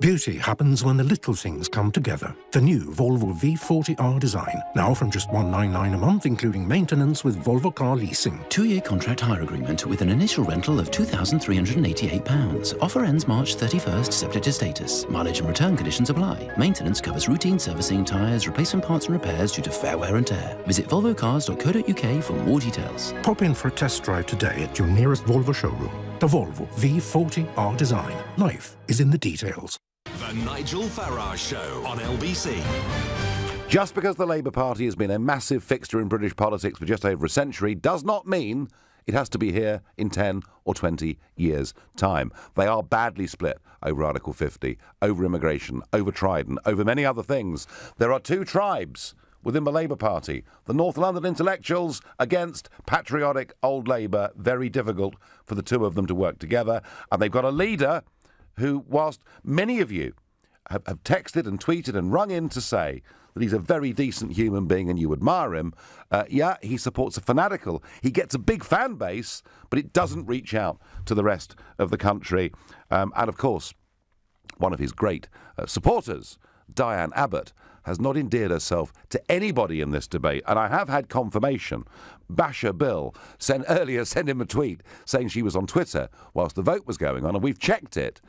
Beauty happens when the little things come together. The new Volvo V40R design, now from just $199 a month, including maintenance with Volvo Car Leasing. 2-year contract hire agreement with an initial rental of £2,388. Offer ends March 31st, subject to status. Mileage and return conditions apply. Maintenance covers routine servicing, tyres, replacement parts and repairs due to fair wear and tear. Visit volvocars.co.uk for more details. Pop in for a test drive today at your nearest Volvo showroom. The Volvo V40R design. Life is in the details. The Nigel Farage Show on LBC. Just because the Labour Party has been a massive fixture in British politics for just over a century does not mean it has to be here in 10 or 20 years' time. They are badly split over Article 50, over immigration, over Trident, over many other things. There are 2 tribes within the Labour Party. The North London intellectuals against patriotic old Labour. Very difficult for the 2 of them to work together. And they've got a leader who, whilst many of you have texted and tweeted and rung in to say that he's a very decent human being and you admire him, he supports a fanatical. He gets a big fan base, but it doesn't reach out to the rest of the country. And, of course, one of his great supporters, Diane Abbott, has not endeared herself to anybody in this debate. And I have had confirmation. Basher Bill sent him a tweet saying she was on Twitter whilst the vote was going on, and we've checked it.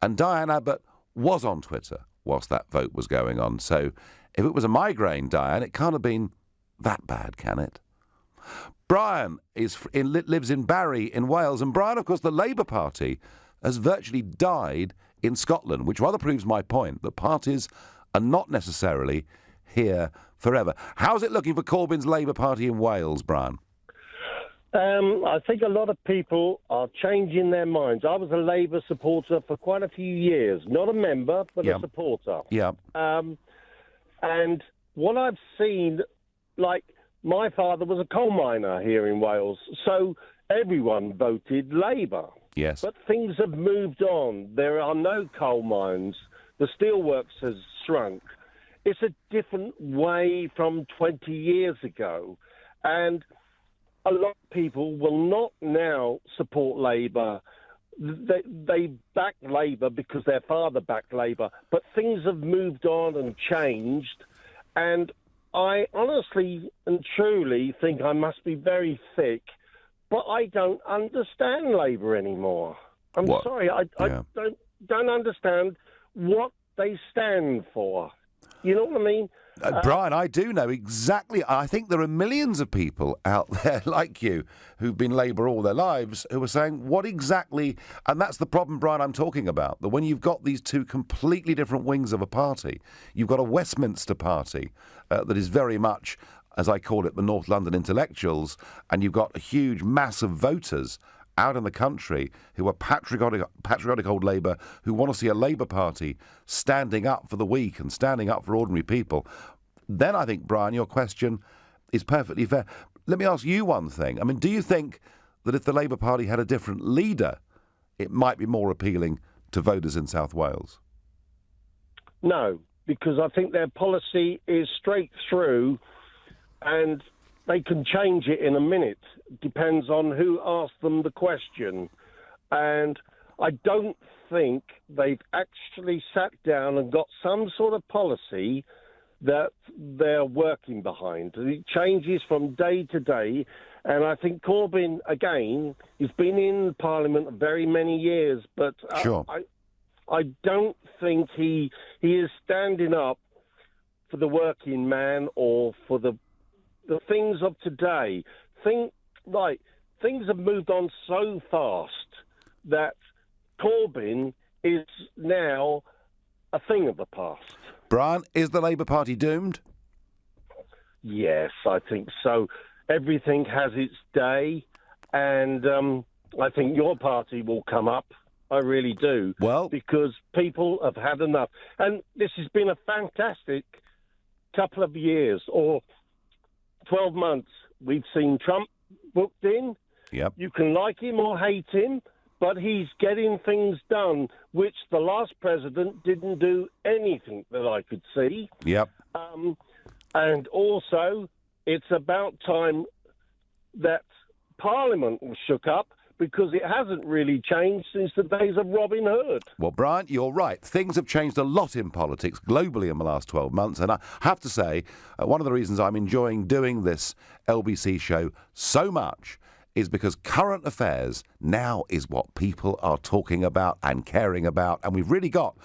And Diane Abbott was on Twitter whilst that vote was going on. So if it was a migraine, Diane, it can't have been that bad, can it? Brian lives in Barry in Wales. And Brian, of course, the Labour Party has virtually died in Scotland, which rather proves my point that parties are not necessarily here forever. How's it looking for Corbyn's Labour Party in Wales, Brian? I think a lot of people are changing their minds. I was a Labour supporter for quite a few years. Not a member, but a supporter. Yeah. And what I've seen, like, my father was a coal miner here in Wales, so everyone voted Labour. Yes. But things have moved on. There are no coal mines. The steelworks has shrunk. It's a different way from 20 years ago. And a lot of people will not now support Labour. They back Labour because their father backed Labour. But things have moved on and changed. And I honestly and truly think I must be very thick, but I don't understand Labour anymore. I'm sorry, I don't understand what they stand for. You know what I mean? Brian, I do know exactly. I think there are millions of people out there like you who've been Labour all their lives who are saying, what exactly... And that's the problem, Brian, I'm talking about, that when you've got these two completely different wings of a party, you've got a Westminster party that is very much, as I call it, the North London intellectuals, and you've got a huge mass of voters out in the country who are patriotic old Labour, who want to see a Labour Party standing up for the weak and standing up for ordinary people. Then I think, Brian, your question is perfectly fair. Let me ask you one thing. I mean, do you think that if the Labour Party had a different leader, it might be more appealing to voters in South Wales? No, because I think their policy is straight through and they can change it in a minute. Depends on who asked them the question. And I don't think they've actually sat down and got some sort of policy that they're working behind. It changes from day to day. And I think Corbyn, again, he's been in Parliament very many years, but sure. I don't think he is standing up for the working man or for the things of today. Things have moved on so fast that Corbyn is now a thing of the past. Brian, is the Labour Party doomed? Yes, I think so. Everything has its day, and I think your party will come up. I really do. Well, because people have had enough. And this has been a fantastic couple of years, or 12 months. We've seen Trump booked in. Yep. You can like him or hate him, but he's getting things done, which the last president didn't do anything that I could see. Yep. And also, it's about time that Parliament was shook up, because it hasn't really changed since the days of Robin Hood. Well, Brian, you're right. Things have changed a lot in politics globally in the last 12 months. And I have to say, one of the reasons I'm enjoying doing this LBC show so much is because current affairs now is what people are talking about and caring about. And we've really got,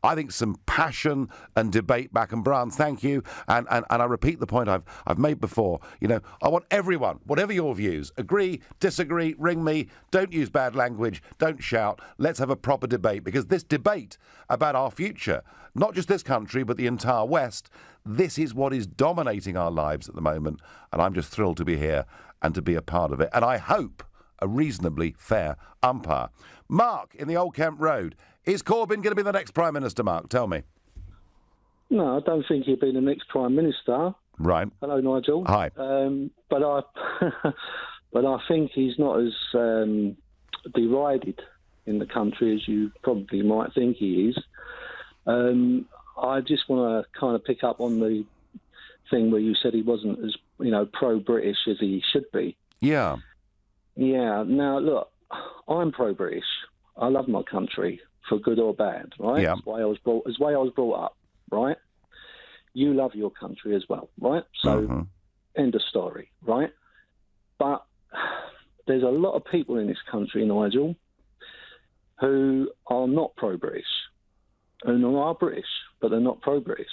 I think, some passion and debate back. And Brian, thank you. And I repeat the point I've made before. You know, I want everyone, whatever your views, agree, disagree, ring me, don't use bad language, don't shout. Let's have a proper debate, because this debate about our future, not just this country, but the entire West, this is what is dominating our lives at the moment. And I'm just thrilled to be here and to be a part of it. And I hope a reasonably fair umpire. Mark in the Old Kent Road. Is Corbyn going to be the next Prime Minister, Mark? Tell me. No, I don't think he'll be the next Prime Minister. Right. Hello, Nigel. Hi. But I think he's not as derided in the country, as you probably might think he is. I just want to kind of pick up on the thing where you said he wasn't as, pro-British as he should be. Yeah. Yeah. Now, look, I'm pro-British. I love my country, for good or bad, right? Yeah. That's the way I was brought up, right? You love your country as well, right? So, end of story, right? But there's a lot of people in this country, Nigel, who are not pro-British, and who are British, but they're not pro-British.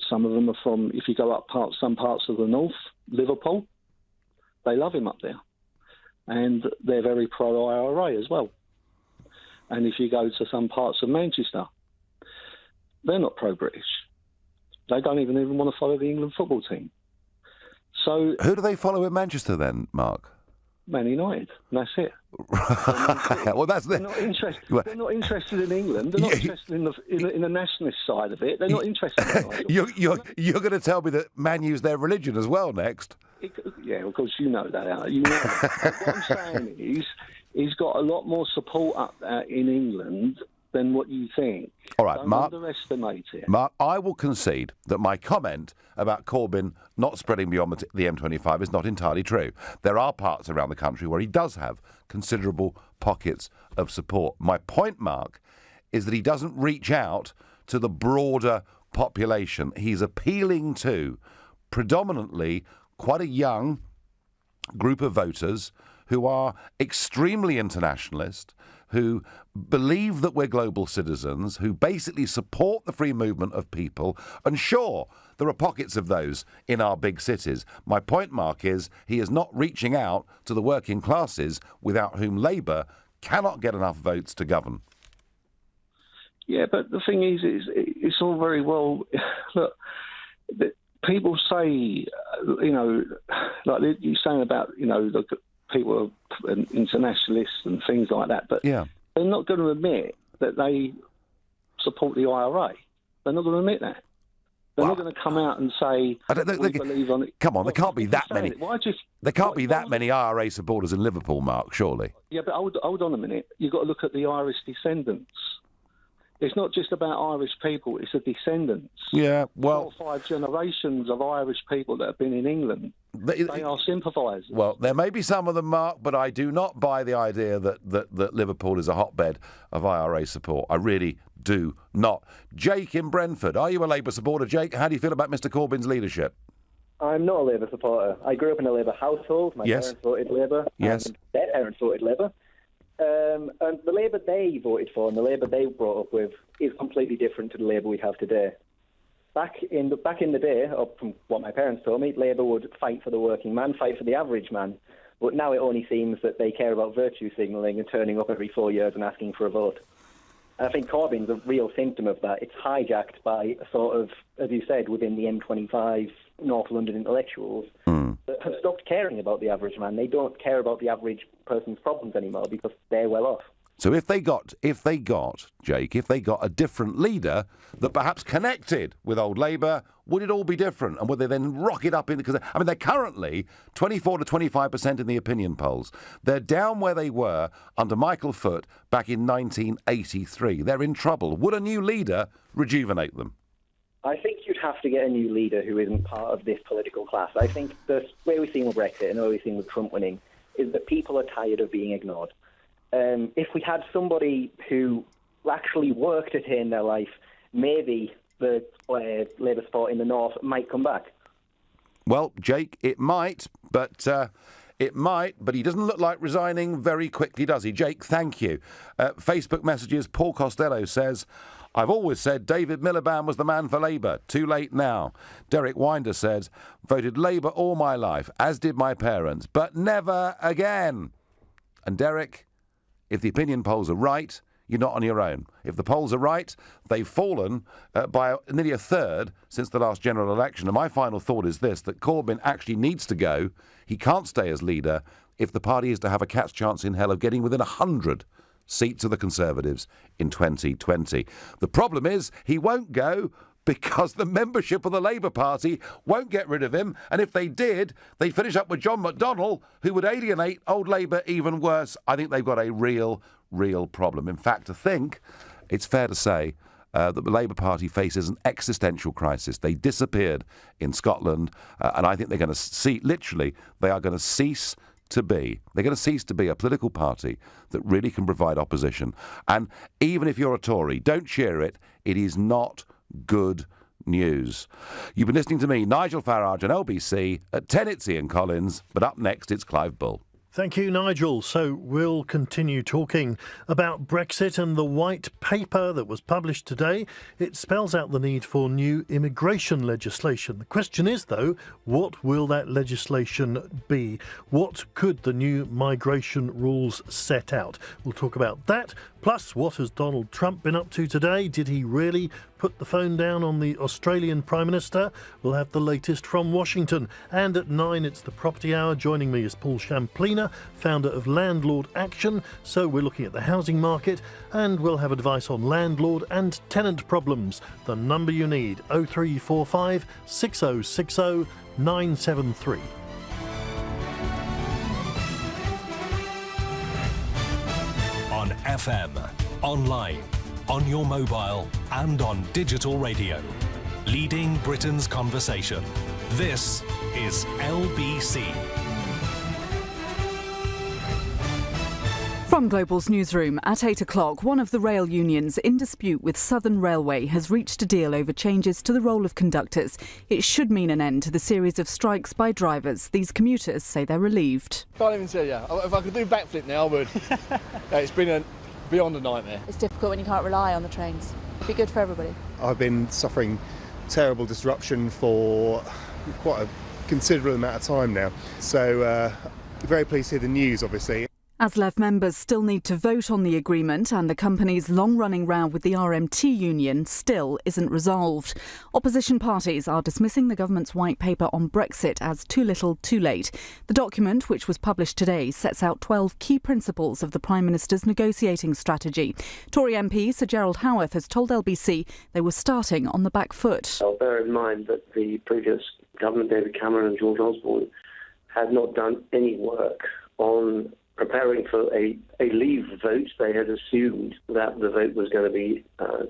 Some of them are from, if you go up some parts of the north, Liverpool, they love him up there. And they're very pro-IRA as well. And if you go to some parts of Manchester, they're not pro-British. They don't even want to follow the England football team. So who do they follow in Manchester then, Mark? Man United, and that's it. Well, that's they're not interested. They're not interested in England. They're not interested in the nationalist side of it. They're not interested. You're going to tell me that Man U's their religion as well next? Yeah, of course you know that. You know that. What I'm saying is, he's got a lot more support up there in England than what you think. All right, Don't Mark. Underestimate it. Mark, I will concede that my comment about Corbyn not spreading beyond the M25 is not entirely true. There are parts around the country where he does have considerable pockets of support. My point, Mark, is that he doesn't reach out to the broader population. He's appealing to predominantly quite a young group of voters who are extremely internationalist, who believe that we're global citizens, who basically support the free movement of people. And sure, there are pockets of those in our big cities. My point, Mark, is he is not reaching out to the working classes without whom Labour cannot get enough votes to govern. Yeah, but the thing is it's all very well... Look, people say, like you're saying about, the people are internationalists and things like that, but they're not going to admit that they support the IRA. They're not going to admit that. They're not going to come out and say, we believe on it. Come on, there can't be that many. There can't be that many IRA supporters in Liverpool, Mark, surely. Yeah, but hold on a minute. You've got to look at the Irish descendants. It's not just about Irish people, it's the descendants. Yeah, well... 4 or 5 generations of Irish people that have been in England. They are sympathisers. Well, there may be some of them, Mark, but I do not buy the idea that Liverpool is a hotbed of IRA support. I really do not. Jake in Brentford, are you a Labour supporter? Jake, how do you feel about Mr Corbyn's leadership? I'm not a Labour supporter. I grew up in a Labour household. My parents voted Labour. Yes. And their parents voted Labour. And the Labour they voted for and the Labour they brought up with is completely different to the Labour we have today. Back in the day, or from what my parents told me, Labour would fight for the working man, fight for the average man. But now it only seems that they care about virtue signalling and turning up every 4 years and asking for a vote. And I think Corbyn's a real symptom of that. It's hijacked by a sort of, as you said, within the M25 North London intellectuals that have stopped caring about the average man. They don't care about the average person's problems anymore because they're well off. So if they got, Jake, if they got a different leader that perhaps connected with old Labour, would it all be different? And would they then rock it up in? Because they're currently 24 to 25% in the opinion polls. They're down where they were under Michael Foot back in 1983. They're in trouble. Would a new leader rejuvenate them? I think you'd have to get a new leader who isn't part of this political class. I think the way we've seen with Brexit and the way we've seen with Trump winning is that people are tired of being ignored. If we had somebody who actually worked at it in their life, maybe the Labour support in the North might come back. Well, Jake, it might, but he doesn't look like resigning very quickly, does he? Jake, thank you. Facebook messages, Paul Costello says, I've always said David Miliband was the man for Labour. Too late now. Derek Winder says, voted Labour all my life, as did my parents, but never again. And Derek, if the opinion polls are right, you're not on your own. If the polls are right, they've fallen by nearly a third since the last general election. And my final thought is this, that Corbyn actually needs to go. He can't stay as leader if the party is to have a cat's chance in hell of getting within 100 seats of the Conservatives in 2020. The problem is he won't go because the membership of the Labour Party won't get rid of him, and if they did, they'd finish up with John McDonnell, who would alienate old Labour even worse. I think they've got a real problem. In fact, I think it's fair to say that the Labour Party faces an existential crisis. They disappeared in Scotland, and I think they're going to they are going to cease to be. They're going to cease to be a political party that really can provide opposition. And even if you're a Tory, don't cheer it. It is not good news. You've been listening to me, Nigel Farage, on LBC. At 10 it's Ian Collins, but up next it's Clive Bull. Thank you, Nigel. So we'll continue talking about Brexit and the white paper that was published today. It spells out the need for new immigration legislation. The question is, though, what will that legislation be? What could the new migration rules set out? We'll talk about that. Plus, what has Donald Trump been up to today? Did he really put the phone down on the Australian Prime Minister? We'll have the latest from Washington. And at 9, it's the Property Hour. Joining me is Paul Champlina, founder of Landlord Action. So we're looking at the housing market, and we'll have advice on landlord and tenant problems. The number you need, 0345 6060 973. On FM, online, on your mobile and on digital radio. Leading Britain's conversation. This is LBC. From Global's newsroom at 8 o'clock, one of the rail unions in dispute with Southern Railway has reached a deal over changes to the role of conductors. It should mean an end to the series of strikes by drivers. These commuters say they're relieved. Can't even tell you. If I could do backflip now, I would. It's been beyond a nightmare. It's difficult when you can't rely on the trains. It'd be good for everybody. I've been suffering terrible disruption for quite a considerable amount of time now. So very pleased to hear the news, obviously. ASLEF members still need to vote on the agreement, and the company's long-running row with the RMT union still isn't resolved. Opposition parties are dismissing the government's white paper on Brexit as too little, too late. The document, which was published today, sets out 12 key principles of the Prime Minister's negotiating strategy. Tory MP Sir Gerald Howarth has told LBC they were starting on the back foot. I'll bear in mind that the previous government, David Cameron and George Osborne, had not done any work on preparing for a leave vote. They had assumed that the vote was going to be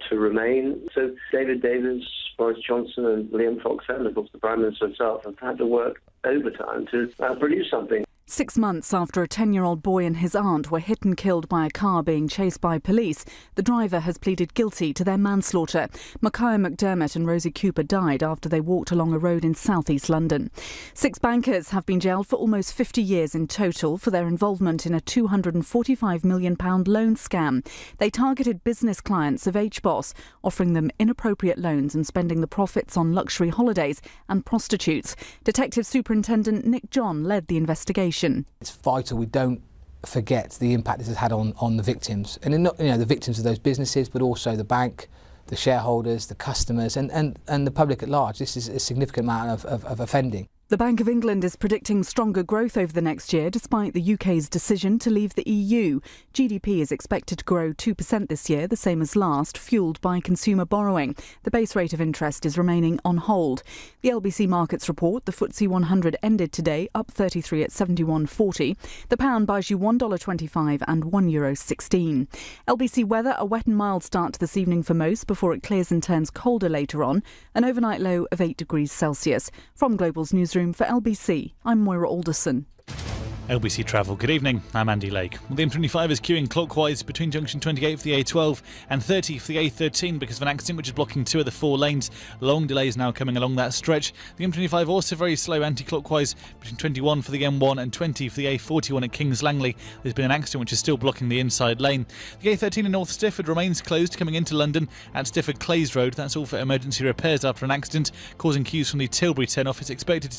to remain. So David Davis, Boris Johnson and Liam Fox, and of course the Prime Minister himself, have had to work overtime to produce something. 6 months after a 10-year-old boy and his aunt were hit and killed by a car being chased by police, the driver has pleaded guilty to their manslaughter. Micaiah McDermott and Rosie Cooper died after they walked along a road in south-east London. 6 bankers have been jailed for almost 50 years in total for their involvement in a £245 million loan scam. They targeted business clients of HBOS, offering them inappropriate loans and spending the profits on luxury holidays and prostitutes. Detective Superintendent Nick John led the investigation. It's vital we don't forget the impact this has had on the victims, and not the victims of those businesses, but also the bank, the shareholders, the customers, and the public at large. This is a significant amount of offending. The Bank of England is predicting stronger growth over the next year, despite the UK's decision to leave the EU. GDP is expected to grow 2% this year, the same as last, fuelled by consumer borrowing. The base rate of interest is remaining on hold. The LBC Markets report, the FTSE 100 ended today, up 33 at 71.40. The pound buys you $1.25 and €1.16. LBC weather, a wet and mild start to this evening for most, before it clears and turns colder later on. An overnight low of 8 degrees Celsius. From Global's newsroom for LBC, I'm Moira Alderson. LBC Travel, good evening, I'm Andy Lake. Well, the M25 is queuing clockwise between junction 28 for the A12 and 30 for the A13 because of an accident which is blocking 2 of the 4 lanes. Long delays now coming along that stretch. The M25 also very slow anti-clockwise between 21 for the M1 and 20 for the A41 at Kings Langley. There's been an accident which is still blocking the inside lane. The A13 in North Stifford remains closed coming into London at Stifford Clays Road. That's all for emergency repairs after an accident causing queues from the Tilbury turn-off. It's expected to